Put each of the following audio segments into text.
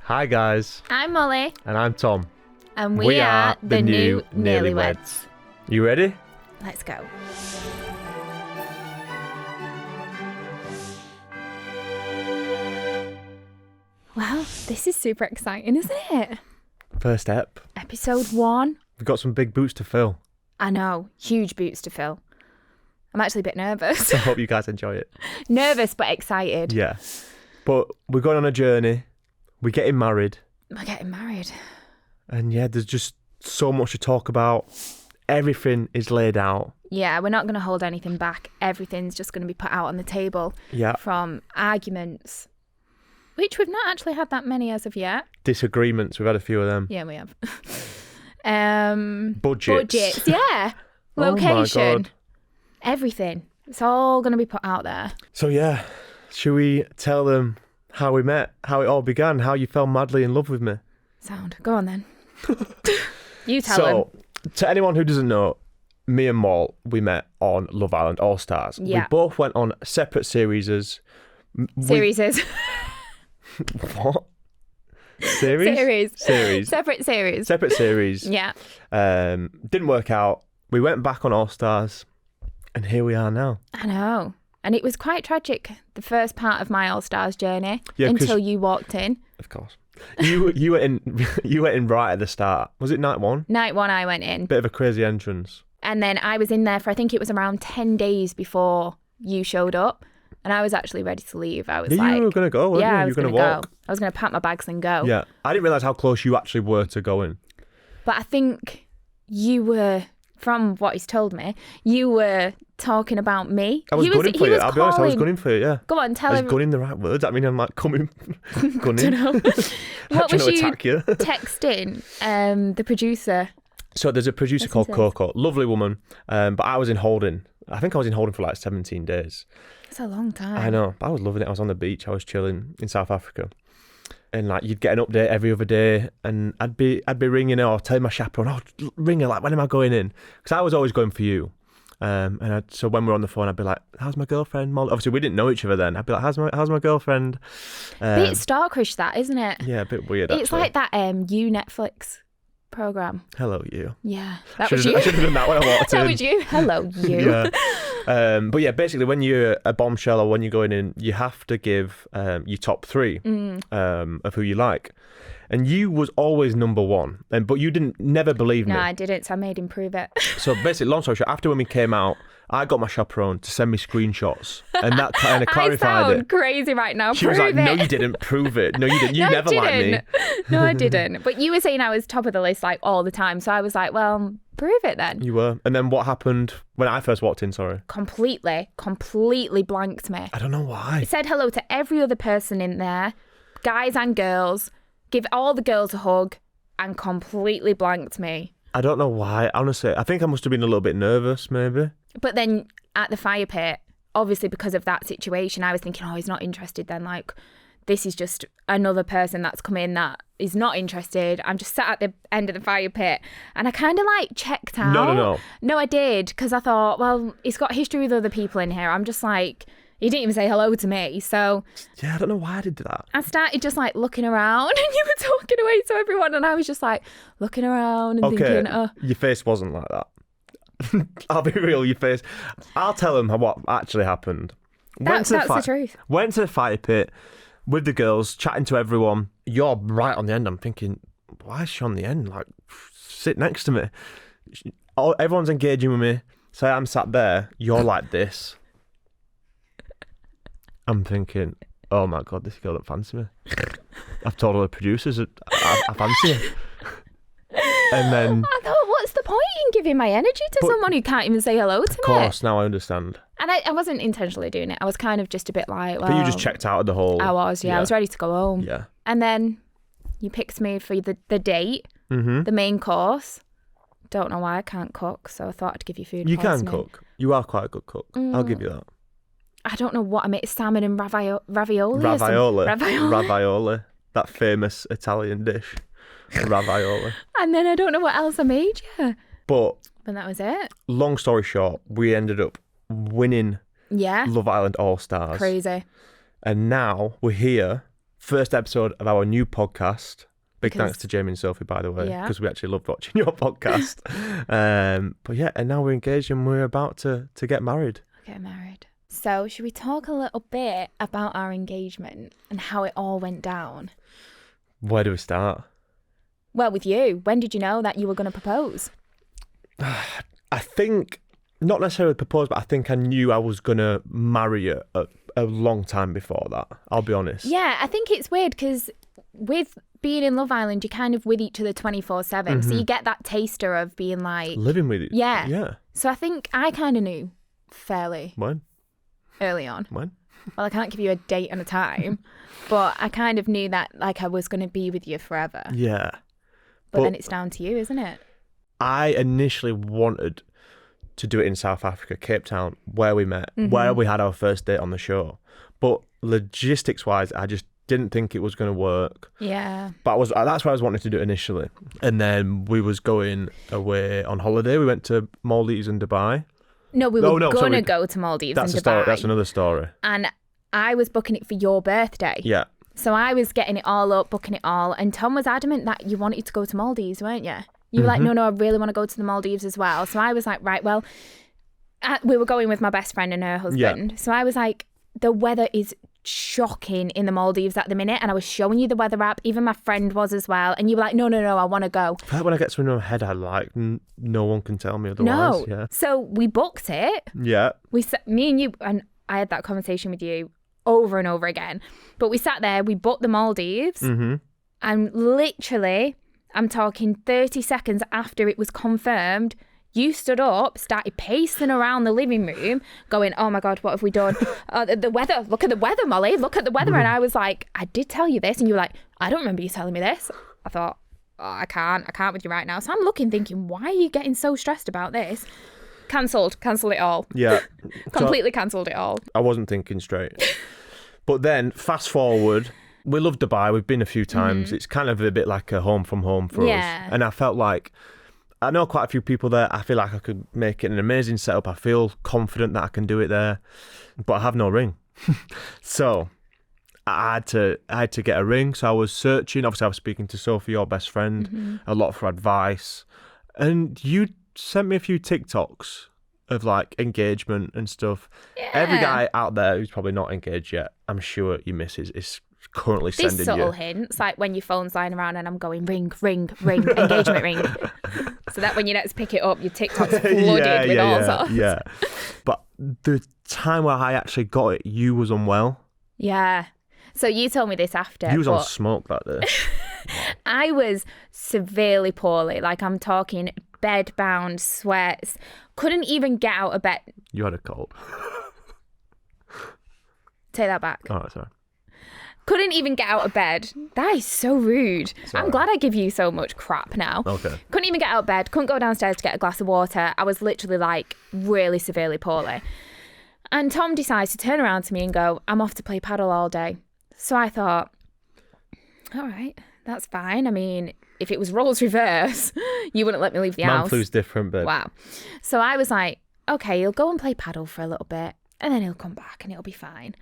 Hi guys, I'm Molly. and I'm Tom. And we are the new NearlyWeds. You ready? Let's go. Well, this is super exciting, isn't it? First step. Episode 1. We've got some big boots to fill. I know, huge boots to fill. I'm actually a bit nervous. I hope you guys enjoy it. Nervous but excited. Yeah. But we're going on a journey. We're getting married. We're getting married. And yeah, there's just so much to talk about. Everything is laid out. Yeah, we're not going to hold anything back. Everything's just going to be put out on the table. Yeah. From arguments, which we've not actually had that many as of yet. Disagreements, we've had a few of them. Yeah, we have. Budgets. Yeah. Location. Oh my God. Everything. It's all going to be put out there. So yeah, should we tell them how we met, how it all began, how you fell madly in love with me? Sound. Go on then. You tell them. So, to anyone who doesn't know, me and Mal, we met on Love Island All Stars. Yeah. We both went on separate series. Series. What? Series. Separate series. Separate series. Yeah. Didn't work out. We went back on All Stars, and here we are now. I know. And it was quite tragic, the first part of my All Stars journey, Yeah, until you walked in. Of course. You went in right at the start. Was it night one? Night 1 I went in. Bit of a crazy entrance. And then I was in there for, I think it was around 10 days before you showed up. And I was actually ready to leave. I was You were going to go, weren't you? I You was were going going to to walk. go. I was going to pack my bags and go. Yeah. I didn't realise how close you actually were to going. But I think you were, from what he's told me, you were talking about me. I was gunning for you. I'll be honest, I was gunning for you, yeah. Go on, tell I was him. gunning the right words. I mean, I'm like gunning. What Trying was to you attack you. texting the producer? So there's a producer What's called his name? Coco, lovely woman, but I was in holding. I think I was in holding for like 17 days. It's a long time. I know. I was loving it. I was on the beach. I was chilling in South Africa. And like you'd get an update every other day, and I'd be ringing her or telling my chaperone, oh, ring her, like, when am I going in? Because I was always going for you. So when we're on the phone, I'd be like, how's my girlfriend, Molly? Obviously, we didn't know each other then. I'd be like, how's my girlfriend? Bit stalkerish, that, isn't it? Yeah, a bit weird, It's actually. like that You Netflix program. Hello, you. Yeah, that was you. I should have done that when I walked in. That was you. Hello, you. Yeah. But yeah, basically, when you're a bombshell or when you're going in, you have to give your top 3 of who you like. And you was always number 1, but you didn't never believe me. No, I didn't, so I made him prove it. So basically, long story short, after when we came out, I got my chaperone to send me screenshots, and that kind of clarified I sound it. crazy right now. She was like, "No, you didn't prove it. No, you didn't. You never liked me." No, I didn't. But you were saying I was top of the list like all the time, so I was like, well, prove it then. You were. And then what happened when I first walked in? Sorry. Completely blanked me. I don't know why. He said hello to every other person in there, guys and girls, give all the girls a hug, and completely blanked me. I don't know why. Honestly, I think I must have been a little bit nervous, maybe. But then at the fire pit, obviously because of that situation, I was thinking, oh, he's not interested then. Like, this is just another person that's come in that is not interested. I'm just sat at the end of the fire pit. And I kind of like checked out. No. No, I did. Because I thought, well, he's got history with other people in here. I'm just like, he didn't even say hello to me. So yeah, I don't know why I did that. I started just like looking around and you were talking away to everyone. And I was just like looking around and thinking, oh. Your face wasn't like that. I'll be real, your face. I'll tell them what actually happened. That's the truth. Went to the fire pit with the girls, chatting to everyone. You're right on the end. I'm thinking, why is she on the end? Like, sit next to me. Everyone's engaging with me. So I'm sat there. You're like this. I'm thinking, oh my God, this girl don't fancy me. I've told all the producers I fancy her. And then I thought, what's the point in giving my energy to someone who can't even say hello to me? Of course, now I understand. And I wasn't intentionally doing it. I was kind of just a bit like, well... But you just checked out of the whole... I was, yeah. I was ready to go home. Yeah. And then you picked me for the date, the main course. Don't know why I can't cook, so I thought I'd give you food. You can cook. You are quite a good cook. I'll give you that. I don't know what I made. Salmon and ravioli. Ravioli. That famous Italian dish. Ravioli. And then I don't know what else I made you. But that was it. Long story short, we ended up winning Love Island All Stars. Crazy. And now we're here first episode of our new podcast. Big thanks to Jamie and Sophie, by the way, because we actually loved watching your podcast. But yeah, and now we're engaged and we're about to get married. Get married. So should we talk a little bit about our engagement and how it all went down? Where do we start? Well, with you. When did you know that you were going to propose? I think, not necessarily propose, but I think I knew I was going to marry her a long time before that. I'll be honest. Yeah, I think it's weird because with being in Love Island, you're kind of with each other 24/7. So you get that taster of being like... living with you. Yeah. Yeah. So I think I kind of knew fairly When? early on. When? Well, I can't give you a date and a time, but I kind of knew that like I was going to be with you forever. Yeah. But then it's down to you, isn't it? I initially wanted to do it in South Africa, Cape Town, where we met, where we had our first date on the show. But logistics-wise, I just didn't think it was going to work. Yeah. But that's why I was wanting to do it initially. And then we was going away on holiday. We went to Maldives and Dubai. No, we were going to go to Maldives and Dubai. Story. That's another story. And I was booking it for your birthday. Yeah. So I was getting it all up, booking it all. And Tom was adamant that you wanted to go to Maldives, weren't you? You were like, no, I really want to go to the Maldives as well. So I was like, right, well, we were going with my best friend and her husband. Yeah. So I was like, the weather is shocking in the Maldives at the minute. And I was showing you the weather app. Even my friend was as well. And you were like, no, I want to go. I feel like when I get something in my head, I like, no one can tell me otherwise. No. Yeah. So we booked it. Yeah. Me and you, and I had that conversation with you over and over again. But we sat there, we booked the Maldives. And literally, I'm talking 30 seconds after it was confirmed, you stood up, started pacing around the living room, going, oh my God, what have we done? The weather, look at the weather, Molly, look at the weather. And I was like, I did tell you this. And you were like, I don't remember you telling me this. I thought, oh, I can't with you right now. So I'm looking, thinking, why are you getting so stressed about this? Cancelled it all. Yeah. Completely cancelled it all. I wasn't thinking straight. But then, fast forward, we love Dubai. We've been a few times. It's kind of a bit like a home from home for us. And I felt like, I know quite a few people there. I feel like I could make it an amazing setup. I feel confident that I can do it there. But I have no ring. So I had to get a ring. So I was searching. Obviously, I was speaking to Sophie, your best friend, a lot for advice. And you sent me a few TikToks of like engagement and stuff. Yeah. Every guy out there who's probably not engaged yet, I'm sure your missus is currently sending you. These subtle hints, like when your phone's lying around and I'm going ring, engagement ring. So that when you next pick it up, your TikTok's flooded with all sorts. Yeah. But the time where I actually got it, you was unwell. Yeah. So you told me this after. You was on smoke that day. I was severely poorly. Like I'm talking bed-bound, sweats. Couldn't even get out of bed. You had a cold. Take that back. Oh, sorry. Couldn't even get out of bed. That is so rude. Sorry. I'm glad I give you so much crap now. Okay. Couldn't even get out of bed. Couldn't go downstairs to get a glass of water. I was literally like really severely poorly. And Tom decides to turn around to me and go, I'm off to play paddle all day. So I thought, all right, that's fine. I mean, if it was roles reverse, you wouldn't let me leave the house. Man flu's different, babe. Wow. So I was like, okay, he'll go and play paddle for a little bit and then he'll come back and it'll be fine.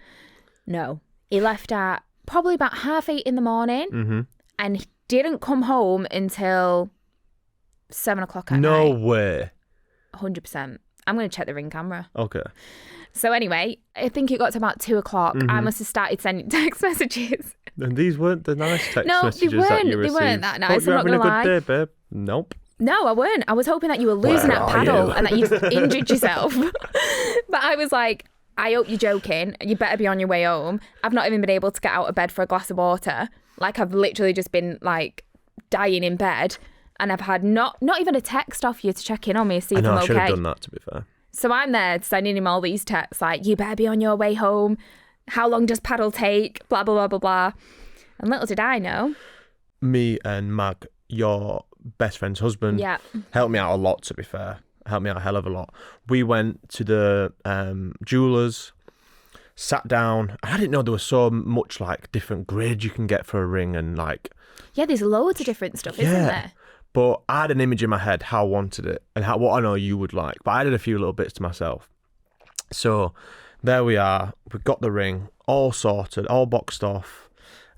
No. He left at probably about 8:30 in the morning and he didn't come home until 7 o'clock at night. No way. 100%. I'm going to check the Ring camera. Okay. So anyway, I think it got to about 2 o'clock. I must have started sending text messages. And these weren't the nice text messages that you received. They weren't that nice. You're I'm not having going to a lie. good day, babe. Nope. No, I weren't. I was hoping that you were losing at paddle and that you'd injured yourself. But I was like, I hope you're joking. You better be on your way home. I've not even been able to get out of bed for a glass of water. Like I've literally just been like dying in bed. And I've had not even a text off you to check in on me, see if I'm okay. I should have done that, to be fair. So I'm there sending him all these texts like, you better be on your way home. How long does paddle take? Blah, blah, blah, blah, blah. And little did I know. Me and Mag, your best friend's husband, helped me out a lot, to be fair. Helped me out a hell of a lot. We went to the jewellers, sat down. I didn't know there was so much like different grades you can get for a ring and like... Yeah, there's loads of different stuff, isn't there? But I had an image in my head how I wanted it and what I know you would like. But I added a few little bits to myself. So there we are. We've got the ring all sorted, all boxed off.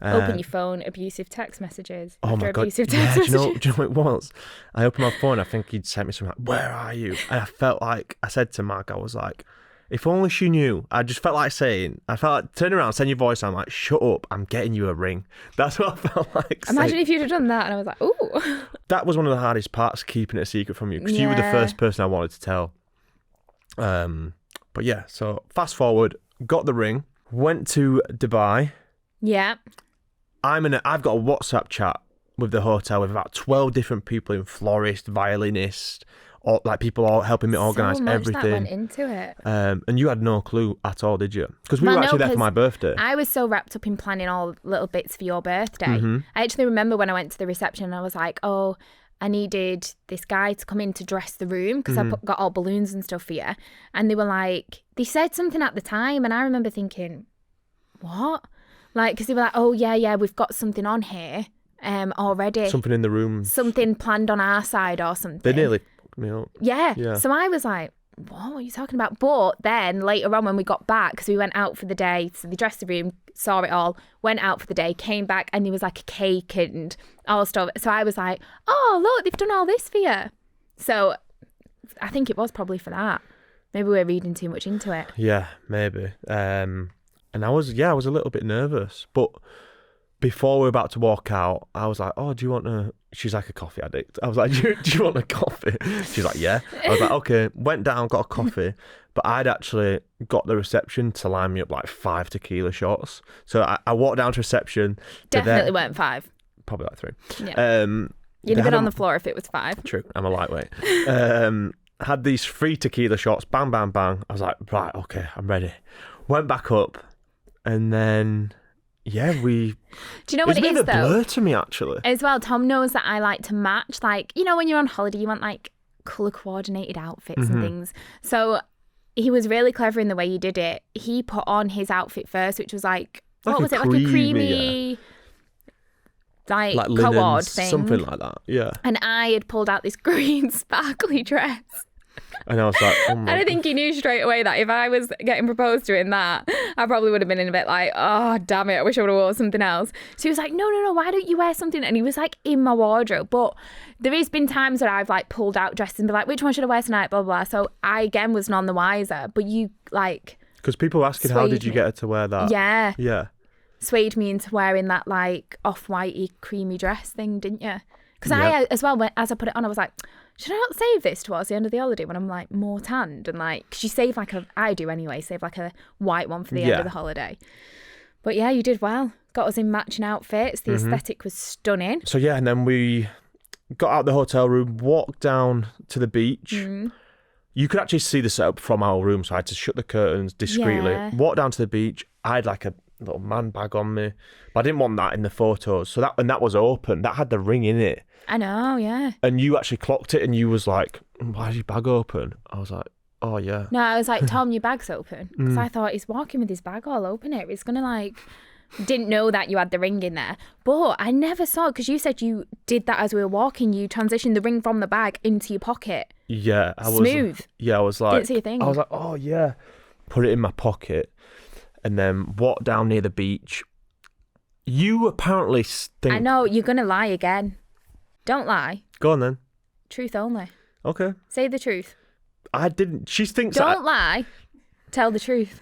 Open your phone, abusive text messages. Oh my God. Abusive Yeah, text do you messages. know what it was? I opened my phone, I think he'd sent me something like, where are you? And I felt like, I said to Mark, I was like, if only she knew. I just felt like turn around, send your voice. I'm like, shut up, I'm getting you a ring. That's what I felt like Imagine saying. if you'd have done that and I was like, ooh. That was one of the hardest parts, keeping it a secret from you, because you were the first person I wanted to tell. But yeah, so fast forward, got the ring, went to Dubai. Yeah. I've got a WhatsApp chat with the hotel with about 12 different people, in florist, violinist, or like people all helping me organise everything. That went into it. And you had no clue at all, did you? Because we were actually there for my birthday. I was so wrapped up in planning all little bits for your birthday. Mm-hmm. I actually remember when I went to the reception and I was like, oh, I needed this guy to come in to dress the room because I got all balloons and stuff for you. And they were like, they said something at the time and I remember thinking, what? Like, because they were like, oh, yeah, we've got something on here already. Something in the room. Something planned on our side or something. They nearly fucked me up. Yeah. So I was like, what are you talking about? But then later on when we got back, because we went out for the day, so they dressed the room, saw it all, went out for the day, came back, and there was like a cake and all stuff. So I was like, oh, look, they've done all this for you. So I think it was probably for that. Maybe we're reading too much into it. Yeah, maybe. And I was a little bit nervous. But before we were about to walk out, I was like, oh, do you want a... She's like a coffee addict. I was like, do you want a coffee? She's like, yeah. I was like, okay. Went down, got a coffee. But I'd actually got the reception to line me up like 5 tequila shots. So I walked down to reception. Definitely weren't 5. Probably like 3. Yeah. You'd have been on the floor if it was 5. True. I'm a lightweight. Had these 3 tequila shots. Bang, bang, bang. I was like, right, okay, I'm ready. Went back up. And then... Yeah, Do you know what it is, though? It's a bit of a blur to me, actually. As well, Tom knows that I like to match. Like, you know, when you're on holiday, you want, like, colour-coordinated outfits and things. So he was really clever in the way he did it. He put on his outfit first, which was, like what was it? Like a creamy... Like linen, co-ord thing. Something like that, yeah. And I had pulled out this green sparkly dress. And I was like, oh my And I think he knew straight away that if I was getting proposed to in that, I probably would have been in a bit like, oh, damn it, I wish I would have worn something else. So he was like, no, why don't you wear something? And he was like in my wardrobe. But there has been times where I've like pulled out dresses and be like, which one should I wear tonight? Blah, blah, blah. So I, again, was none the wiser. But you like... Because people were asking, how did you get her to wear that? Yeah. Yeah. Swayed me into wearing that like off-whitey creamy dress thing, didn't you? Because I, as well, as I put it on, I was like, should I not save this towards the end of the holiday when I'm like more tanned? And like, cause you save like I do anyway, save like a white one for the end of the holiday. But yeah, you did well. Got us in matching outfits. The aesthetic was stunning. So yeah, and then we got out the hotel room, walked down to the beach. You could actually see the setup from our room, so I had to shut the curtains discreetly. Yeah. Walked down to the beach. I had like a little man bag on me, but I didn't want that in the photos. So that was open. That had the ring in it. I know, yeah. And you actually clocked it, and you was like, "Why is your bag open?" I was like, "Oh yeah." No, I was like, Tom, your bag's open. Because I thought he's walking with his bag all open. It's gonna like. Didn't know that you had the ring in there, but I never saw it because you said you did that as we were walking. You transitioned the ring from the bag into your pocket. Yeah, I was smooth. Yeah, I was like, didn't see a thing. I was like, oh yeah, put it in my pocket, and then walked down near the beach. You apparently think. I know you're gonna lie again. Don't lie. Go on then. Truth only. Okay. Say the truth. I didn't. She thinks. Don't lie. Tell the truth.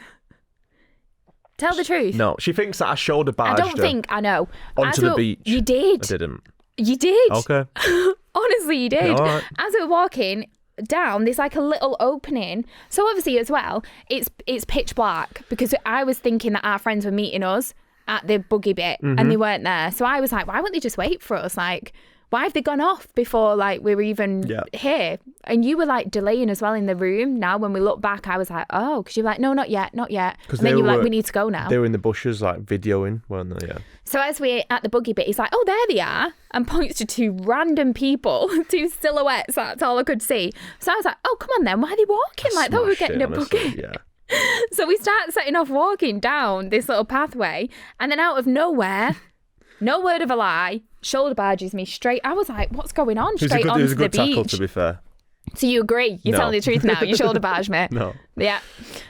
Tell the truth. No, she thinks that I shoulder barged I don't think. I know. onto the beach. You did. I didn't. You did. Okay. Honestly, you did. All right. As we were walking down, there's like a little opening. So obviously as well, it's pitch black because I was thinking that our friends were meeting us at the buggy bit and they weren't there. So I was like, why wouldn't they just wait for us? Like, why have they gone off before like we were even here? And you were like delaying as well in the room. Now when we look back, I was like, oh, because you were like, no, not yet. And then you were like, we need to go now. They were in the bushes like videoing, weren't they? Yeah. So as we're at the buggy bit, he's like, oh, there they are, and points to 2 random people, 2 silhouettes. That's all I could see. So I was like, oh, come on then. Why are they walking like that? We were getting a buggy. Yeah. So we start setting off walking down this little pathway, and then out of nowhere, no word of a lie, shoulder barges me straight. I was like, what's going on? Straight onto the beach. It was a good tackle, to be fair. So you agree? You're telling the truth now. You shoulder barge me. No. Yeah,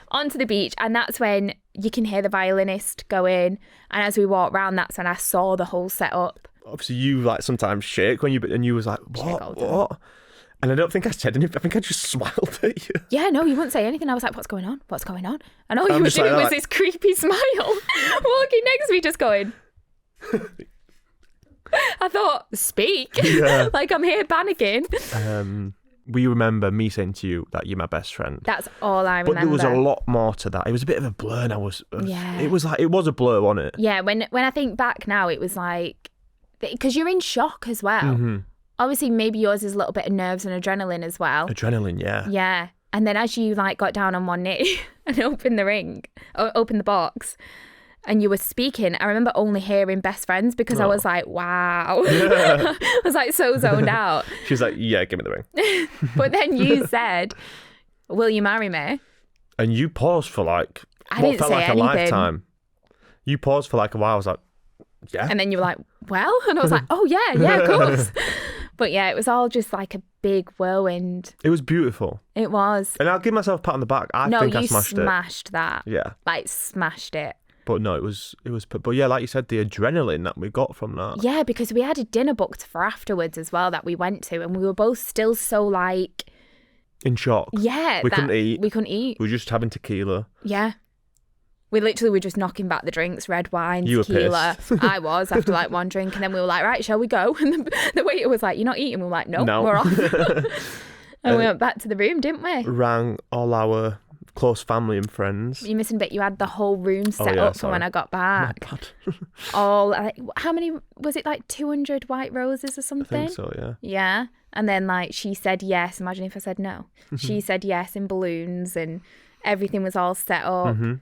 onto the beach. And that's when you can hear the violinist going. And as we walked round, that's when I saw the whole setup. Obviously, you like sometimes shake when and you was like, what? And I don't think I said anything. I think I just smiled at you. Yeah, no, you wouldn't say anything. I was like, what's going on? What's going on? And all you were doing was this creepy smile, walking next to me, just going. I thought, speak. Yeah. Like I'm here panicking. We remember me saying to you that you're my best friend. That's all I remember. But there was a lot more to that. It was a bit of a blur, and it was a blur, wasn't it? Yeah, when I think back now, it was like, because you're in shock as well. Mm-hmm. Obviously, maybe yours is a little bit of nerves and adrenaline as well. Adrenaline, yeah. Yeah. And then as you like got down on one knee and opened the box, and you were speaking, I remember only hearing best friends because I was like, wow. Yeah. I was like so zoned out. She was like, yeah, give me the ring. But then you said, will you marry me? And you paused for like, what felt like anything. A lifetime. You paused for like a while. I was like, yeah. And then you were like, well? And I was like, oh yeah, of course. But yeah, it was all just like a big whirlwind. It was beautiful. It was. And I'll give myself a pat on the back. I think I smashed it. No, you smashed that. Yeah. Like smashed it. But no, it was, but yeah, like you said, the adrenaline that we got from that. Yeah, because we had a dinner booked for afterwards as well that we went to, and we were both still so like... in shock. Yeah. We couldn't eat. We were just having tequila. Yeah. We literally were just knocking back the drinks, red wine, you tequila. Were pissed. I was after like one drink, and then we were like, right, shall we go? And the waiter was like, you're not eating? We were like, no. We're off. And we went back to the room, didn't we? Rang all our close family and friends. You're missing a bit. You had the whole room set up for when I got back. All like, how many was it? Like 200 white roses or something? I think so, yeah. Yeah, and then like she said yes. Imagine if I said no. She said yes in balloons, and everything was all set up. Mm-hmm.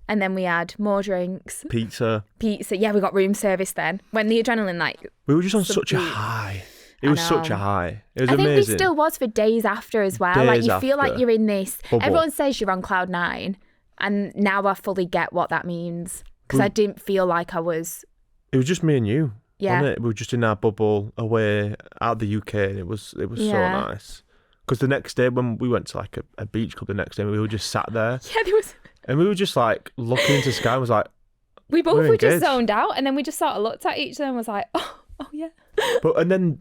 And then we had more drinks. Pizza. Yeah, we got room service then. When the adrenaline like we were just on such a high. It was such a high. It was amazing. I think we still was for days after as well. Like you feel like you're in this bubble. Everyone says you're on cloud 9, and now I fully get what that means, because I didn't feel like I was. It was just me and you. Yeah. Wasn't it? We were just in our bubble away out the UK, and it was so nice. Because the next day when we went to like a beach club, the next day we were just sat there. Yeah, there was. And we were just like looking into the sky and was like, we both were just zoned out, and then we just sort of looked at each other and was like, oh yeah. And then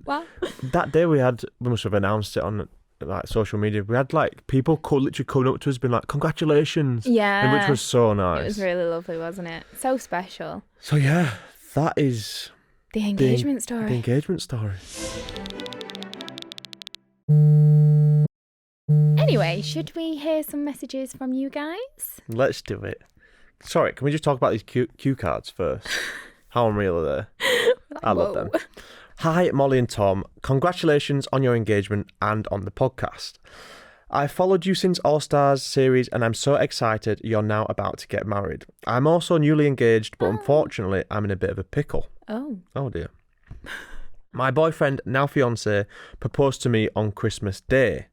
that day we must have announced it on like social media. We had like people literally coming up to us being like, congratulations. Yeah. Which was so nice. It was really lovely, wasn't it? So special. So yeah, that is the engagement story. The engagement story. Anyway, should we hear some messages from you guys? Let's do it. Sorry, can we just talk about these cue cards first? How unreal are they? I love them. Hi, Molly and Tom. Congratulations on your engagement and on the podcast. I followed you since All Stars series, and I'm so excited you're now about to get married. I'm also newly engaged, but unfortunately, I'm in a bit of a pickle. Oh dear. My boyfriend, now fiancé, proposed to me on Christmas Day.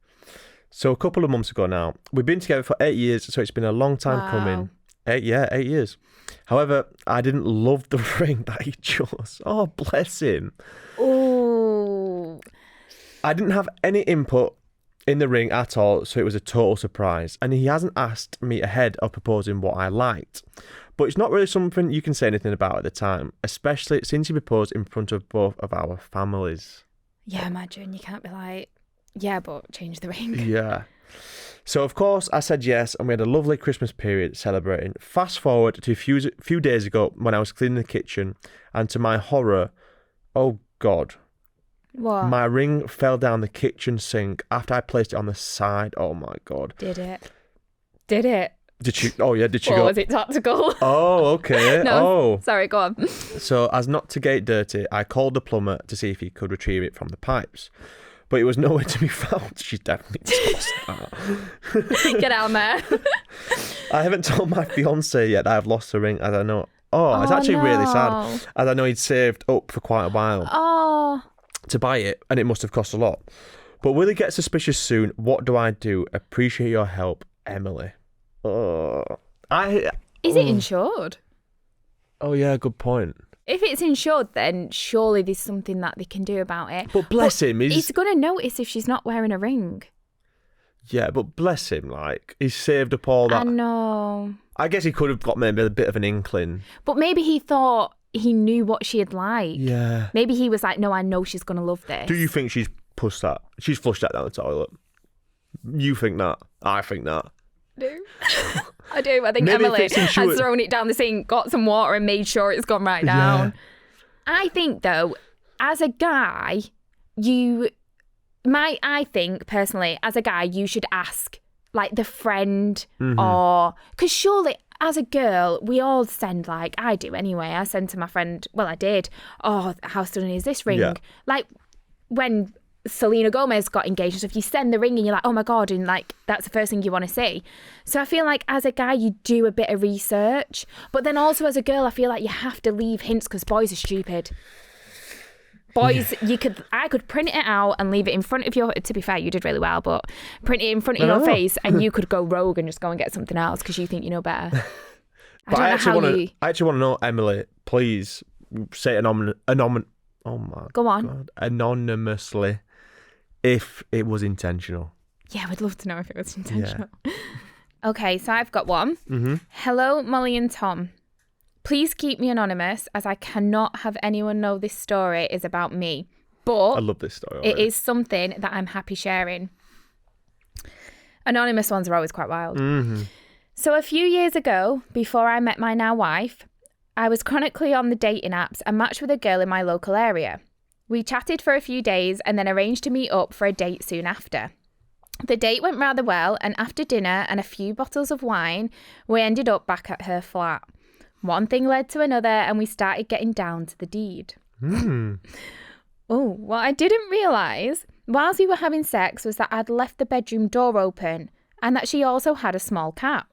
So a couple of months ago now. We've been together for 8 years, so it's been a long time coming. 8 years. However, I didn't love the ring that he chose. Oh, bless him. Oh. I didn't have any input in the ring at all, so it was a total surprise. And he hasn't asked me ahead of proposing what I liked. But it's not really something you can say anything about at the time, especially since he proposed in front of both of our families. Yeah, imagine. You can't be like, yeah, but change the ring. Yeah. So, of course, I said yes, and we had a lovely Christmas period celebrating. Fast forward to a few days ago when I was cleaning the kitchen, and to my horror, oh God. What? My ring fell down the kitchen sink after I placed it on the side. Oh, my God. Did it? Did she? Oh, yeah, did she or go? Was it tactical? Oh, okay. No, sorry, go on. So, as not to get it dirty, I called the plumber to see if he could retrieve it from the pipes. But it was nowhere to be found. She's definitely tossed that. Get out, man. I haven't told my fiancé yet that I've lost the ring, as I know. Oh, it's actually really sad, as I know he'd saved up for quite a while to buy it, and it must have cost a lot. But will he get suspicious soon? What do I do? Appreciate your help, Emily. Is it insured? Oh, yeah, good point. If it's insured, then surely there's something that they can do about it. But bless him. He's going to notice if she's not wearing a ring. Yeah, but bless him, like, he's saved up all that. I know. I guess he could have got maybe a bit of an inkling. But maybe he thought he knew what she'd like. Yeah. Maybe he was like, no, I know she's going to love this. Do you think she's flushed that down the toilet? You think that? I think that. I do. I think Maybe Emily if it's has thrown it down the sink, got some water and made sure it's gone right down. Yeah. I think, though, as a guy, I think, personally, as a guy, you should ask, like, the friend or... Because surely, as a girl, we all send, like, I do anyway. I send to my friend, well, I did, oh, how stunning is this ring? Yeah. Like, when Selena Gomez got engaged and stuff, you send the ring and you're like, oh my God, and, like, that's the first thing you want to see. So I feel like, as a guy, you do a bit of research. But then also, as a girl, I feel like you have to leave hints because boys are stupid. Boys, I could print it out and leave it in front of your... To be fair, you did really well, but print it in front of your face and you could go rogue and just go and get something else because you think you know better. I actually want to know, Emily, please say oh my Go on. God, anonymously, if it was intentional. Yeah, we'd love to know if it was intentional. Yeah. Okay, so I've got one. Hello, Molly and Tom. Please keep me anonymous as I cannot have anyone know this story is about me. But I love this story already. It is something that I'm happy sharing. Anonymous ones are always quite wild. So a few years ago, before I met my now wife, I was chronically on the dating apps and matched with a girl in my local area. We chatted for a few days and then arranged to meet up for a date soon after. The date went rather well, and after dinner and a few bottles of wine, we ended up back at her flat. One thing led to another and we started getting down to the deed. What I didn't realise whilst we were having sex was that I'd left the bedroom door open and that she also had a small cat.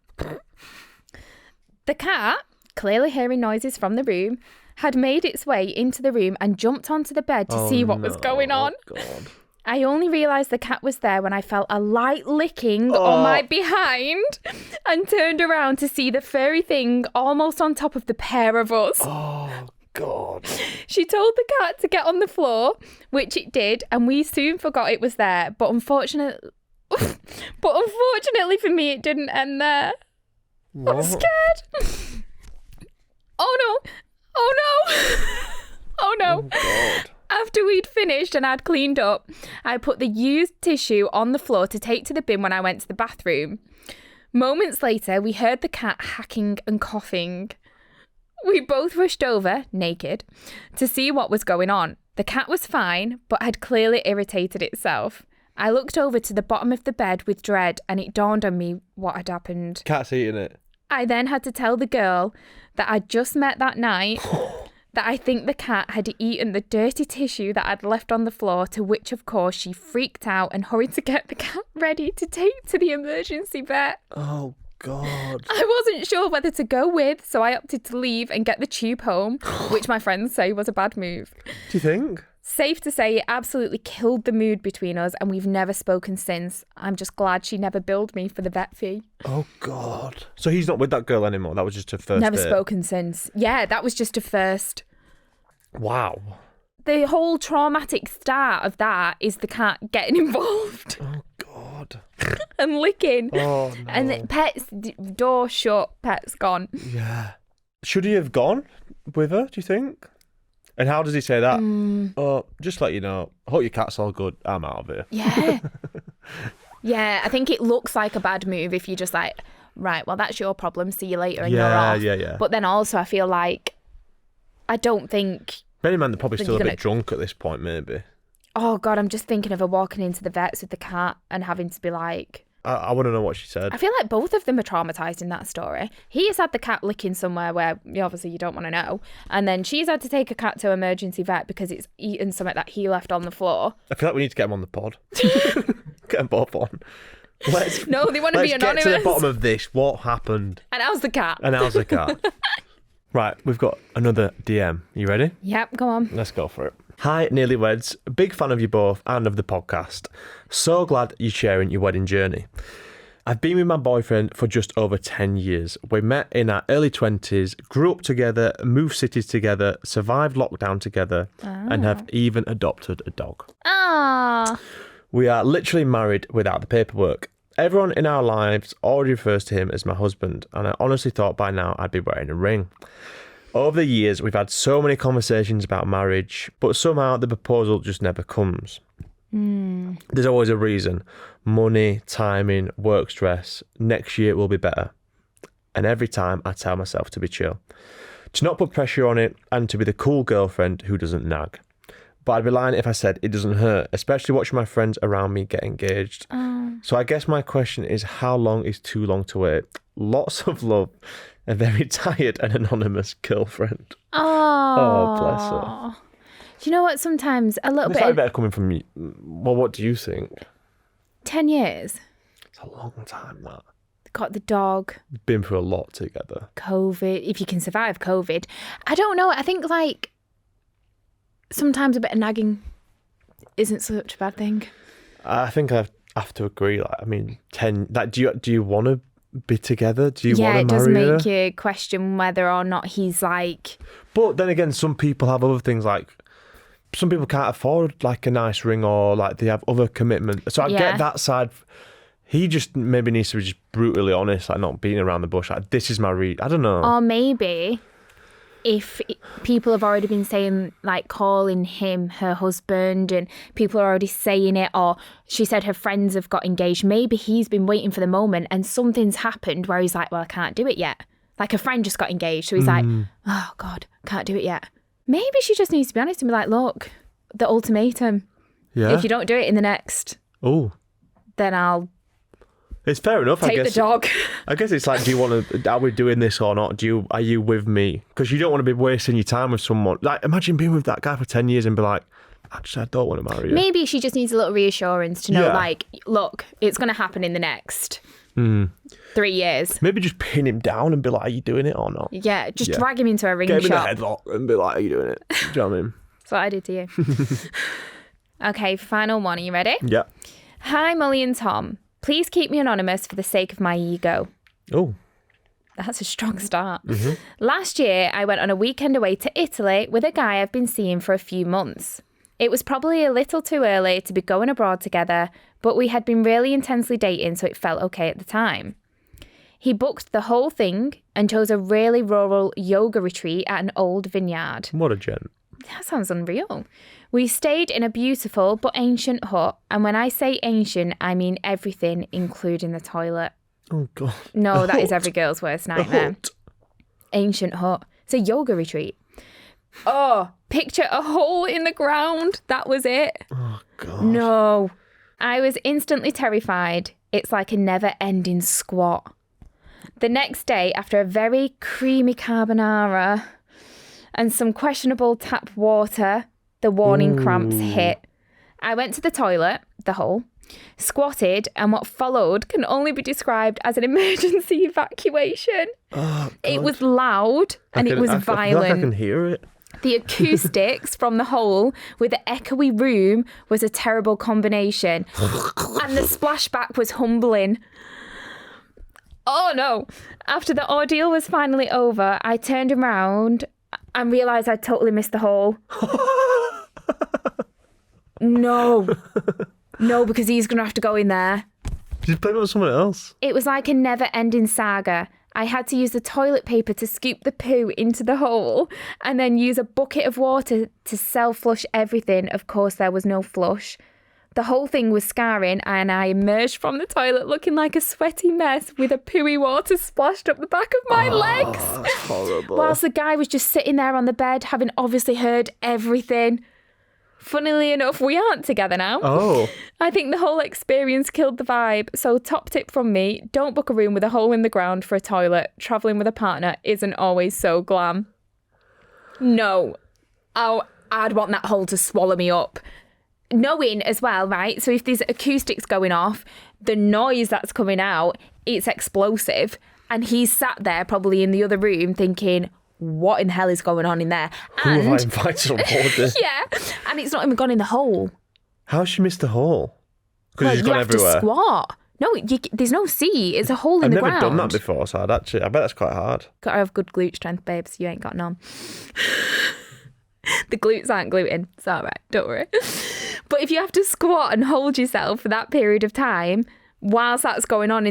The cat, clearly hearing noises from the room, had made its way into the room and jumped onto the bed to see what was going on. Oh, God. I only realised the cat was there when I felt a light licking on my behind and turned around to see the furry thing almost on top of the pair of us. Oh, God. She told the cat to get on the floor, which it did, and we soon forgot it was there. But unfortunately for me, it didn't end there. What? I'm scared. Oh, no. Oh, no. Oh, no. Oh, God. After we'd finished and I'd cleaned up, I put the used tissue on the floor to take to the bin when I went to the bathroom. Moments later, we heard the cat hacking and coughing. We both rushed over, naked, to see what was going on. The cat was fine, but had clearly irritated itself. I looked over to the bottom of the bed with dread, and it dawned on me what had happened. Cat's eating it. I then had to tell the girl that I'd just met that night that I think the cat had eaten the dirty tissue that I'd left on the floor, to which, of course, she freaked out and hurried to get the cat ready to take to the emergency vet. Oh, God. I wasn't sure whether to go with, so I opted to leave and get the tube home, which my friends say was a bad move. Do you think? Safe to say, it absolutely killed the mood between us, and we've never spoken since. I'm just glad she never billed me for the vet fee. Oh, God. So he's not with that girl anymore? That was just her first Never date? spoken since. Yeah, that was just a first. Wow. The whole traumatic start of that is the cat getting involved. Oh, God. And licking. Oh, no. And the pet's door shut, pet's gone. Yeah. Should he have gone with her, do you think? And how does he say that? Oh, just let you know, I hope your cat's all good. I'm out of here. Yeah. Yeah, I think it looks like a bad move if you're just like, right, well, that's your problem. See you later and you're off. Yeah. But then also I feel like, I don't think... Benny Man, they're probably still a bit drunk at this point, maybe. Oh, God, I'm just thinking of her walking into the vets with the cat and having to be like... I want to know what she said. I feel like both of them are traumatised in that story. He has had the cat licking somewhere where obviously you don't want to know. And then she's had to take a cat to emergency vet because it's eaten something that he left on the floor. I feel like we need to get him on the pod. Get them both on. No, they want to be anonymous. Let's get to the bottom of this. What happened? And how's the cat? Right, we've got another DM. You ready? Yep, go on. Let's go for it. Hi, NearlyWeds. Big fan of you both and of the podcast. So glad you're sharing your wedding journey. I've been with my boyfriend for just over 10 years. We met in our early 20s, grew up together, moved cities together, survived lockdown together, and have even adopted a dog. Ah. We are literally married without the paperwork. Everyone in our lives already refers to him as my husband, and I honestly thought by now I'd be wearing a ring. Over the years, we've had so many conversations about marriage, but somehow the proposal just never comes. There's always a reason. Money, timing, work stress. Next year will be better. And every time I tell myself to be chill, to not put pressure on it, and to be the cool girlfriend who doesn't nag. But I'd be lying if I said it doesn't hurt, especially watching my friends around me get engaged. So I guess my question is, how long is too long to wait? Lots of love. A very tired and anonymous girlfriend. Oh, bless her. Do you know what? Sometimes a little It's bit. like better coming from me. Well, what do you think? 10 years. It's a long time, that. Got the dog. Been through a lot together. COVID. If you can survive COVID. I don't know. I think like sometimes a bit of nagging isn't such a bad thing. I think I have to agree. Like, I mean, 10. Like, do you want to be together? Do you want to marry her? Yeah, it does make you question whether or not he's like. But then again, some people have other things like. Some people can't afford like a nice ring, or like they have other commitments. So I get that side. He just maybe needs to be just brutally honest, like not beating around the bush. Like, this is my read. I don't know. Or maybe if people have already been saying, like, calling him her husband, and people are already saying it, or she said her friends have got engaged, maybe he's been waiting for the moment and something's happened where he's like, well, I can't do it yet. Like, a friend just got engaged, so he's like, oh God, can't do it yet. Maybe she just needs to be honest and be like, look, the ultimatum. Yeah. If you don't do it in the next, then I'll It's fair enough, take I guess. the dog. I guess it's like, do you want to, are we doing this or not? Are you with me? Because you don't want to be wasting your time with someone. Like, imagine being with that guy for 10 years and be like, actually, I don't want to marry you. Maybe she just needs a little reassurance to know, like, look, it's going to happen in the next 3 years. Maybe just pin him down and be like, are you doing it or not? Yeah, just drag him into a ring Get him shop. in the headlock and be like, are you doing it? Do you know what I mean? That's what I did to you. Okay, final one. Are you ready? Yeah. Hi, Molly and Tom. Please keep me anonymous for the sake of my ego. Oh. That's a strong start. Last year, I went on a weekend away to Italy with a guy I've been seeing for a few months. It was probably a little too early to be going abroad together, but we had been really intensely dating, so it felt okay at the time. He booked the whole thing and chose a really rural yoga retreat at an old vineyard. What a gent. That sounds unreal. We stayed in a beautiful but ancient hut, and when I say ancient, I mean everything, including the toilet. Oh, God. No, that is hut. every girl's worst A nightmare. hut. Ancient hut. It's a yoga retreat. Oh, picture a hole in the ground. That was it. Oh, God. No. I was instantly terrified. It's like a never-ending squat. The next day, after a very creamy carbonara and some questionable tap water, the warning cramps hit. I went to the toilet, the hole, squatted, and what followed can only be described as an emergency evacuation. Oh, God. It was loud and it was I feel violent. like I can hear it. The acoustics from the hole with the echoey room was a terrible combination. And the splashback was humbling. Oh no. After the ordeal was finally over, I turned around and realised I'd totally missed the hole. No, because he's going to have to go in there. Just blame it on someone else. It was like a never-ending saga. I had to use the toilet paper to scoop the poo into the hole and then use a bucket of water to self-flush everything. Of course, there was no flush. The whole thing was scarring, and I emerged from the toilet looking like a sweaty mess with a pooey water splashed up the back of my legs. That's horrible. Whilst the guy was just sitting there on the bed, having obviously heard everything. Funnily enough, we aren't together now. Oh. I think the whole experience killed the vibe. So top tip from me, don't book a room with a hole in the ground for a toilet. Travelling with a partner isn't always so glam. No. Oh, I'd want that hole to swallow me up. Knowing as well, right? So if there's acoustics going off, the noise that's coming out, it's explosive. And he's sat there probably in the other room thinking, what in the hell is going on in there? Who have I invited on board this? Yeah, and it's not even gone in the hole. How's she missed the hole? Because Well, she's you gone have everywhere. to squat. No, there's no seat. It's a hole in I've the never ground. done that before, so I bet that's quite hard. Got to have good glute strength, babes. You ain't got none. The glutes aren't gluten. It's all right. Don't worry. But if you have to squat and hold yourself for that period of time, whilst that's going on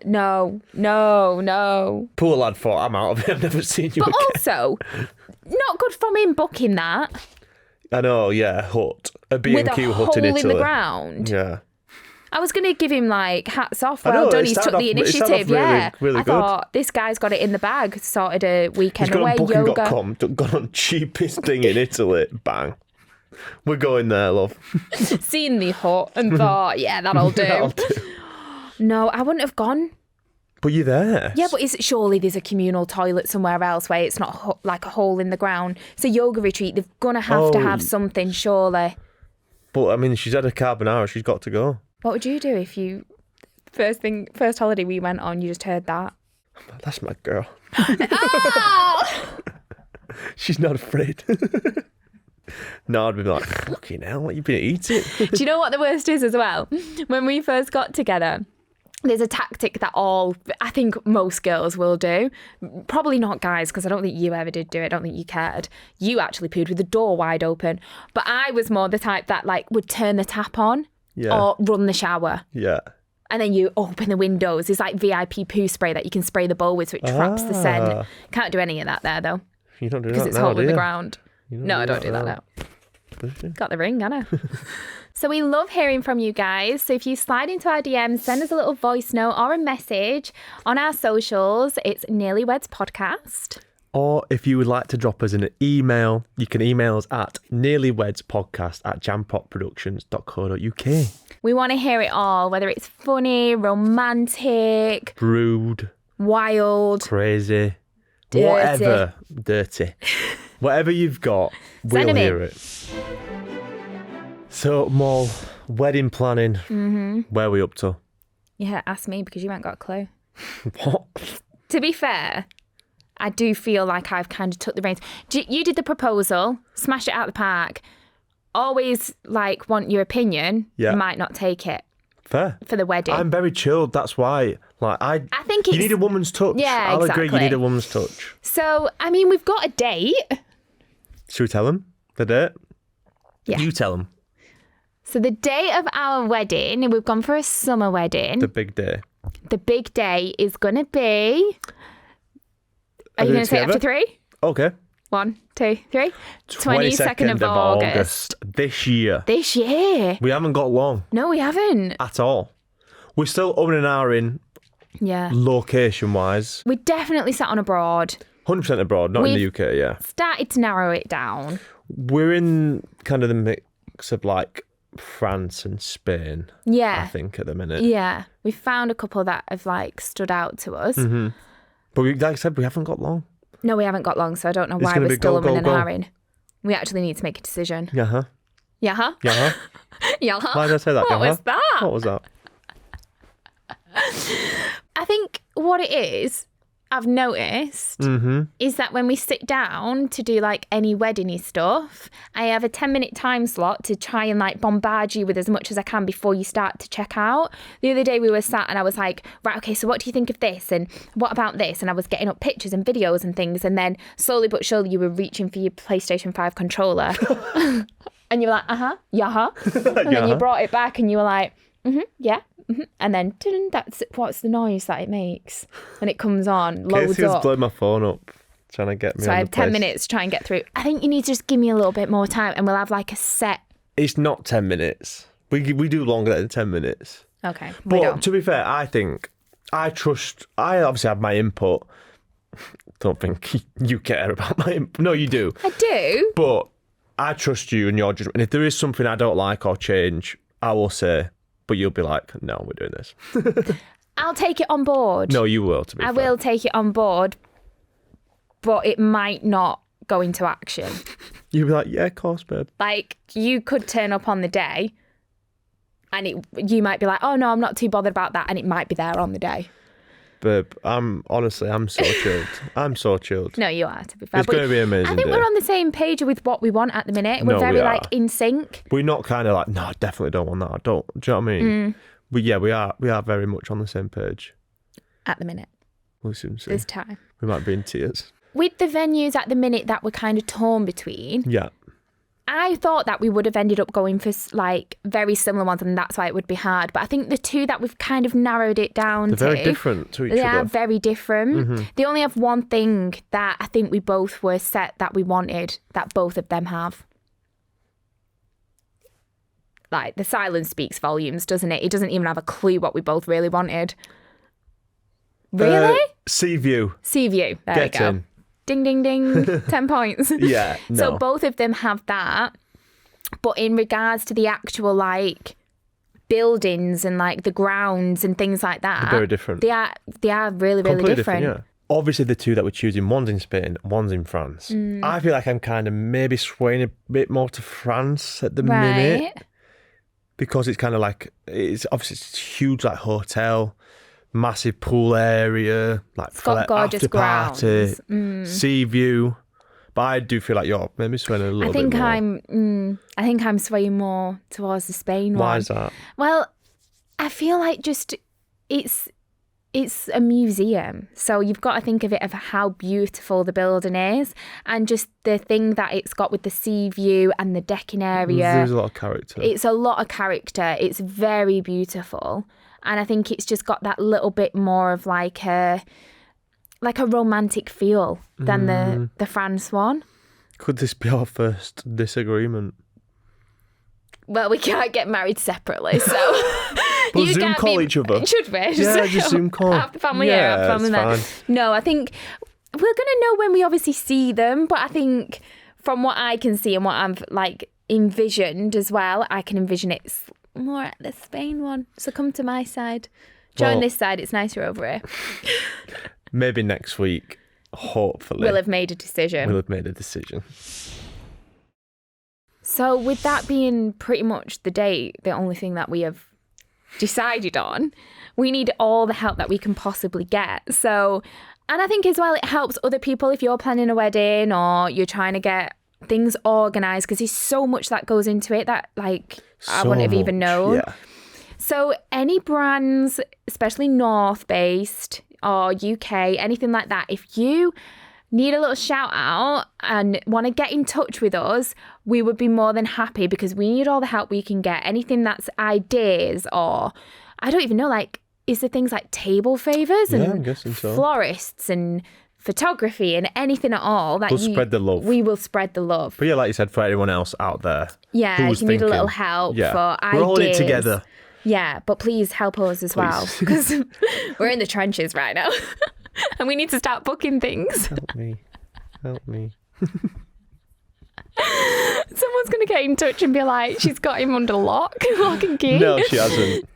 no. Poor lad thought, I'm out of it. I've never seen you But again. also, not good from him booking that. I know, yeah, hut. A B&Q With a hut in hole Italy. in the ground. Yeah. I was going to give him like hats off. I know, Well done, it he's started took the off- it started initiative. off really- Yeah, really I good. thought this guy's got it in the bag. Sorted a weekend He's gone away, on yoga. booking.com, gone on cheapest thing in Italy. Bang. We're going there, love. Seen the hut and thought, yeah, that'll do. That'll do. No, I wouldn't have gone. But you're there. Yeah, but surely there's a communal toilet somewhere else where it's not like a hole in the ground. It's a yoga retreat. They're gonna have to have something, surely. But I mean, she's had a carbonara. She's got to go. What would you do if you first holiday we went on, you just heard that? That's my girl. Oh! She's not afraid. No, I'd be like, fucking hell, what you been eating? Do you know what the worst is as well? When we first got together, there's a tactic that I think most girls will do. Probably not guys, because I don't think you ever did do it. I don't think you cared. You actually pooed with the door wide open. But I was more the type that like would turn the tap on or run the shower. Yeah. And then you open the windows. It's like VIP poo spray that you can spray the bowl with so it traps the scent. Can't do any of that there though. You don't do that Because it's now, hole do in the you? ground. No, I don't do that now. Got the ring, I know. So we love hearing from you guys. So if you slide into our DMs, send us a little voice note or a message on our socials. It's NearlyWeds Podcast. Or if you would like to drop us an email, you can email us at nearlywedspodcast@jampotproductions.co.uk. We want to hear it all, whether it's funny, romantic, Rude, wild, crazy, dirty. whatever, dirty. Whatever you've got, we'll Send 'em hear in. it. So, Mol, wedding planning. Where are we up to? Yeah, ask me because you haven't got a clue. What? To be fair, I do feel like I've kind of took the reins. You did the proposal, smashed it out the park. Always like want your opinion. Yeah. Might not take it Fair. for the wedding. I'm very chilled. That's why. Like I think you it's- need a woman's touch. Yeah, I'll agree. You exactly. need a woman's touch. So I mean, we've got a date. Should we tell them the date? Yeah. You tell them So the day of our wedding, we've gone for a summer wedding. the big day. The big day is going to be. Are you going to say it after three? Okay. 1, 2, 3. 22nd of August. this year. This year. We haven't got long No, we haven't. at all. We're still umming and ahhing Yeah. location wise. We definitely sat on abroad. 100% abroad, not in the UK. Yeah. Started to narrow it down. We're in kind of the mix of like France and Spain. Yeah. I think at the minute. Yeah. We found a couple that have like stood out to us. Mm-hmm. But like I said, we haven't got long. No, we haven't got long, so I don't know It's why gonna we're be still go, umming and go, go. ahhing. We actually need to make a decision. Yeah, huh? Yeah, huh? Yeah, huh? Yeah, huh? Why did I say that? What Yeah, was huh? that? What was that? I think what it is, I've noticed, is that when we sit down to do like any wedding-y stuff, I have a 10-minute time slot to try and like bombard you with as much as I can before you start to check out. The other day we were sat and I was like, right, okay, so what do you think of this? And what about this? And I was getting up pictures and videos and things. And then slowly but surely you were reaching for your PlayStation 5 controller. And you were like, yeah. And then you brought it back and you were like, yeah. And then that's what's the noise that it makes, and it comes on, loads Casey has up. blowed my phone up trying to get me. So on I the have 10 place. minutes to try and get through. I think you need to just give me a little bit more time, and we'll have like a set. It's not 10 minutes. We do longer than 10 minutes. Okay, we But don't. to be fair, I think I obviously have my input. Don't think you care about my input. No, you do. I do. But I trust you and your judgment. And if there is something I don't like or change, I will say. But you'll be like, no, we're doing this. I'll take it on board. No, you will, to be fair. I will take it on board, but it might not go into action. You'll be like, yeah, of course, babe. Like, you could turn up on the day and you might be like, oh, no, I'm not too bothered about that. And it might be there on the day. Babe, I'm so chilled. I'm so chilled. No, you are, to be fair. It's But going to be amazing. I think day. we're on the same page with what we want at the minute. We're No, very we are. like in sync We're not kind of like, no, I definitely don't want that. I don't. Do you know what I mean? But yeah, we are very much on the same page. at the minute, We'll soon see. this time. We might be in tears. With the venues at the minute that we're kind of torn between, Yeah. I thought that we would have ended up going for like very similar ones, and that's why it would be hard. But I think the two that we've kind of narrowed it down They're very different to each other. They are very different. They only have one thing that I think we both were set that we wanted, that both of them have. Like, the silence speaks volumes, doesn't it? It doesn't even have a clue what we both really wanted. Really? Sea view. Sea view. There we go. In. Ding, ding, ding. 10 points. Yeah, no. So both of them have that. But in regards to the actual, like, buildings and, like, the grounds and things like that. They're very different. They are really, really Completely different. Yeah. Obviously, the two that we're choosing, one's in Spain, one's in France. I feel like I'm kind of maybe swaying a bit more to France at the minute. Because it's kind of like, it's obviously it's a huge, like, hotel. Massive pool area, like it's got gorgeous after party, grounds. Sea view. But I do feel like you're maybe swaying a little bit more. I think I'm swaying more towards the Spain one. Why is that? Well, I feel like just it's a museum, so you've got to think of it of how beautiful the building is, and just the thing that it's got with the sea view and the decking area. There's a lot of character. It's a lot of character. It's very beautiful. And I think it's just got that little bit more of like a romantic feel than the France one. Could this be our first disagreement? Well, we can't get married separately, so we'll Zoom call each other. Should we? Just Zoom call. Half the family here, half the family there. Fine. No, I think we're gonna know when we obviously see them, but I think from what I can see and what I've like envisioned as well, I can envision it's more at the Spain one. So come to my side. Join this side. It's nicer over here. Maybe next week, hopefully. We'll have made a decision. So with that being pretty much the date, the only thing that we have decided on, we need all the help that we can possibly get. So, and I think as well, it helps other people if you're planning a wedding or you're trying to get things organised, because there's so much that goes into it that like I wouldn't have even known. Yeah. So any brands, especially North-based or UK, anything like that, if you need a little shout out and want to get in touch with us, we would be more than happy, because we need all the help we can get. Anything that's ideas, or I don't even know, like, is there things like table favours and I'm guessing so. Florists and photography and anything at all that we'll spread the love. We will spread the love. But yeah, like you said, for anyone else out there, if you need a little help for ideas, we're all in it together. Yeah, but please help us as well, because we're in the trenches right now and we need to start booking things. Help me. Someone's going to get in touch and be like, she's got him under lock and key. No, she hasn't.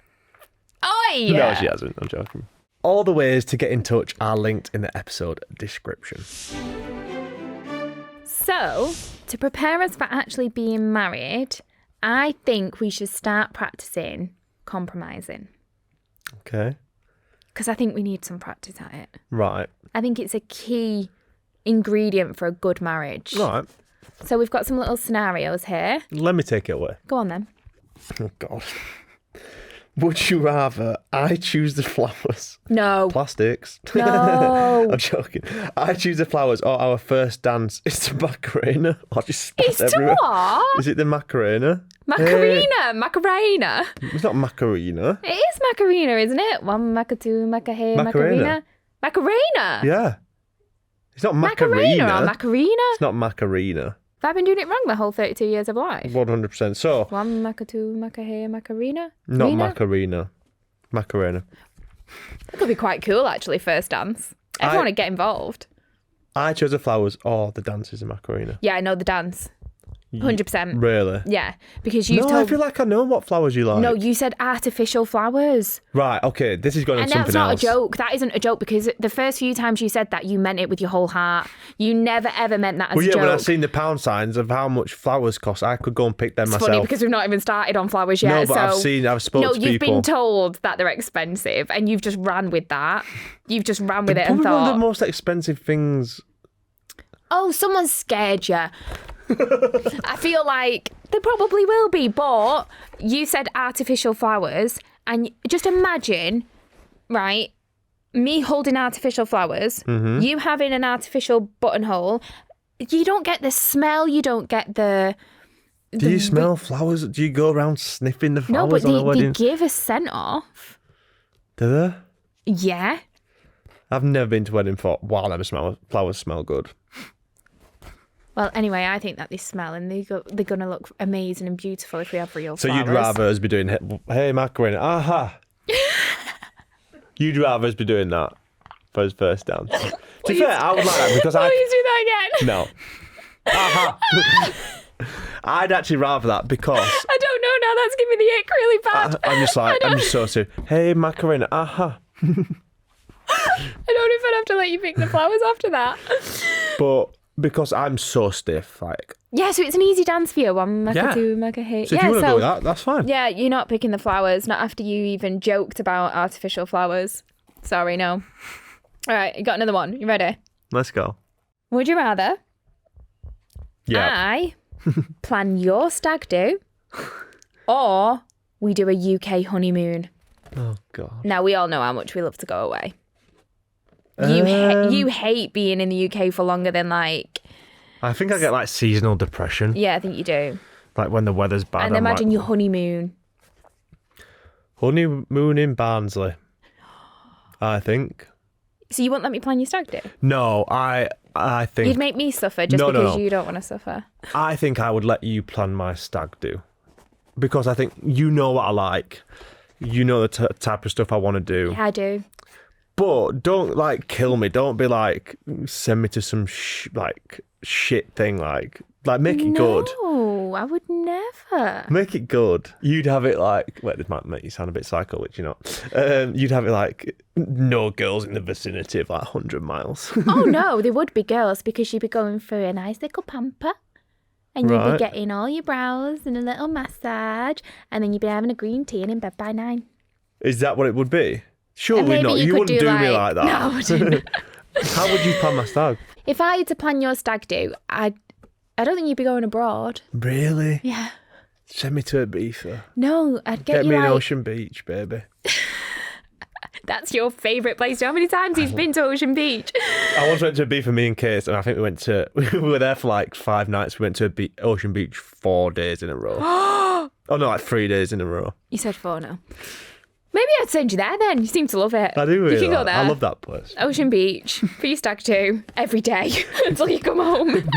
Oi! No, she hasn't. I'm joking. All the ways to get in touch are linked in the episode description. So, to prepare us for actually being married, I think we should start practicing compromising. Okay. Because I think we need some practice at it. Right. I think it's a key ingredient for a good marriage. Right. So we've got some little scenarios here. Let me take it away. Go on then. Oh, God. Would you rather I choose the flowers? No. Plastics? No. I'm joking. I choose the flowers, or our first dance is the Macarena. It's everywhere. What? Is it the Macarena? Macarena. Macarena. It's not Macarena. It is Macarena, isn't it? One Maca, two Maca, hey, Macarena. Macarena. Yeah. It's not Macarena. Macarena or Macarena? It's not Macarena. Have I been doing it wrong the whole 32 years of life? 100%. So. One Maca, two Maca, hey, Macarena? Not Rena? Macarena. Macarena. That could be quite cool, actually, first dance. Everyone would get involved. I chose the flowers or the dance is a Macarena. Yeah, I know the dance. 100%. Really? Yeah, because you've told... I feel like I know what flowers you like. No, you said artificial flowers. Right, okay, this is going on something else. And that's not a joke. That isn't a joke, because the first few times you said that, you meant it with your whole heart. You never, ever meant that as a joke. Well, yeah, when I've seen the pound signs of how much flowers cost, I could go and pick them myself. It's funny, because we've not even started on flowers yet. No, but I've spoken to people. No, you've been told that they're expensive, and you've just ran with that. You've just ran with it and thought... one of the most expensive things... Oh, someone scared you. I feel like there probably will be, but you said artificial flowers, and just imagine, right, me holding artificial flowers, you having an artificial buttonhole. You don't get the smell, you don't get the Do you smell flowers? Do you go around sniffing the No, but flowers on a wedding? they give a scent off. Do they? Yeah. I've never been to a wedding for, wow, flowers smell good. Well, anyway, I think that they smell and they're going to look amazing and beautiful if we have real So flowers. you'd rather us be doing, hey, Macarena, aha. You'd rather us be doing that for his first dance. To be fair, I would like that because Please do that again. No. Aha. I'd actually rather that because... I don't know now. That's giving me the ick really bad. I'm just so serious. Hey, Macarena, aha. I don't know if I'd have to let you pick the flowers after that. But because I'm so stiff, like... Yeah, so it's an easy dance for you. One, Maca two, Maca hate. So if you want to go with that, that's fine. Yeah, you're not picking the flowers, not after you even joked about artificial flowers. Sorry, no. All right, you got another one. You ready? Let's go. Would you rather Yeah. I plan your stag do or we do a UK honeymoon? Oh, God. Now, we all know how much we love to go away. You hate being in the UK for longer than like... I think I get like seasonal depression. Yeah, I think you do. Like when the weather's bad. And imagine your honeymoon. Honeymoon in Barnsley, I think. So you won't let me plan your stag do? No, I think... You'd make me suffer just because you don't want to suffer. I think I would let you plan my stag do. Because I think you know what I like. You know the type of stuff I want to do. Yeah, I do. But don't like kill me. Don't be like send me to some shit thing like make it good. No, I would never. Make it good. You'd have it like this might make you sound a bit psycho, which you're not. You'd have it like no girls in the vicinity of like 100 miles. Oh no, there would be girls because you'd be going for a nice little pamper. And you'd be getting all your brows and a little massage, and then you'd be having a green tea and in bed by 9. Is that what it would be? Surely not. You wouldn't do me like that. No, I wouldn't. How would you plan my stag? If I had to plan your stag do, I don't think you'd be going abroad. Really? Yeah. Send me to Ibiza. No, I'd get me you an like... Ocean Beach, baby. That's your favourite place. How many times he's been to Ocean Beach? I once went to Ibiza for me and Case, and I think we were there for like 5 nights. We went to Ocean Beach 4 days in a row. Oh no, like 3 days in a row. You said 4 now. Maybe I'd send you there then. You seem to love it. I do really. You can go there. I love that place. Ocean Beach for your stag do every day until you come home.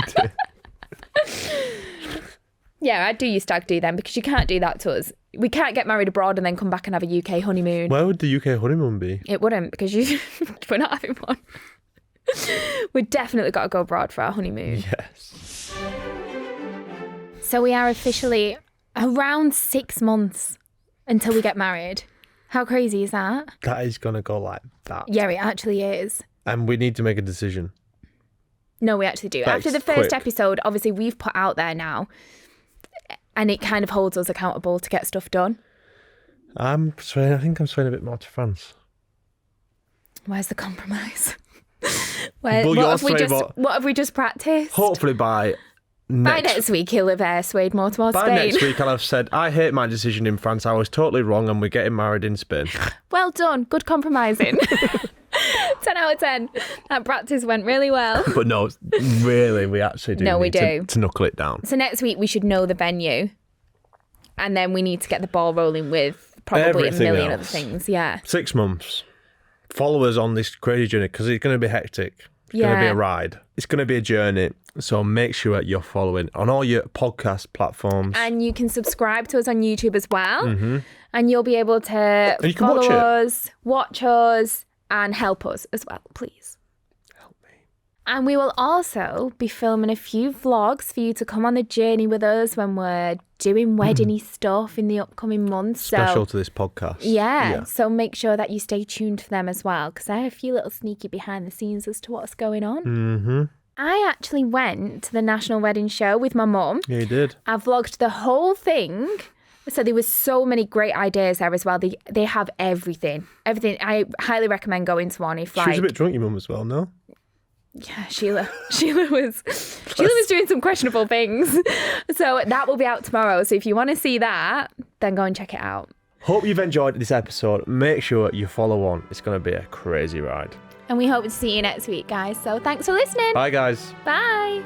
Yeah, I'd do your stag do then because you can't do that to us. We can't get married abroad and then come back and have a UK honeymoon. Where would the UK honeymoon be? It wouldn't because we're not having one. We've definitely got to go abroad for our honeymoon. Yes. So we are officially around 6 months until we get married. How crazy is that? That is going to go like that. Yeah, it actually is. And we need to make a decision. No, we actually do. That's After the first quick. episode, obviously we've put out there now, and it kind of holds us accountable to get stuff done. I think I'm swaying a bit more to France. Where's the compromise? Well, What have we just practiced? Hopefully by next week he'll have swayed more towards By Spain. next week I'll have said, I hate my decision in France. I was totally wrong and we're getting married in Spain. Well done. Good compromising. 10 out of 10. That practice went really well. But no, really, we actually do need to knuckle it down. So next week we should know the venue. And then we need to get the ball rolling with probably Everything a million else. other things. Yeah. 6 months. Follow us on this crazy journey because it's going to be hectic. It's going to be a ride. It's going to be a journey. So make sure you're following on all your podcast platforms. And you can subscribe to us on YouTube as well. Mm-hmm. And you'll be able to you can follow us, watch us, and help us as well, please. Help me. And we will also be filming a few vlogs for you to come on the journey with us when we're doing wedding-y stuff in the upcoming months. Special to this podcast. Yeah, so make sure that you stay tuned for them as well, because I have a few little sneaky behind the scenes as to what's going on. Mm-hmm. I actually went to the National Wedding Show with my mum. Yeah, you did. I vlogged the whole thing. So there was so many great ideas there as well. They have everything. Everything. I highly recommend going to one if She was a bit drunk, your mum, as well, no? Yeah, Sheila was doing some questionable things. So that will be out tomorrow. So if you want to see that, then go and check it out. Hope you've enjoyed this episode. Make sure you follow on. It's going to be a crazy ride. And we hope to see you next week, guys. So thanks for listening. Bye, guys. Bye.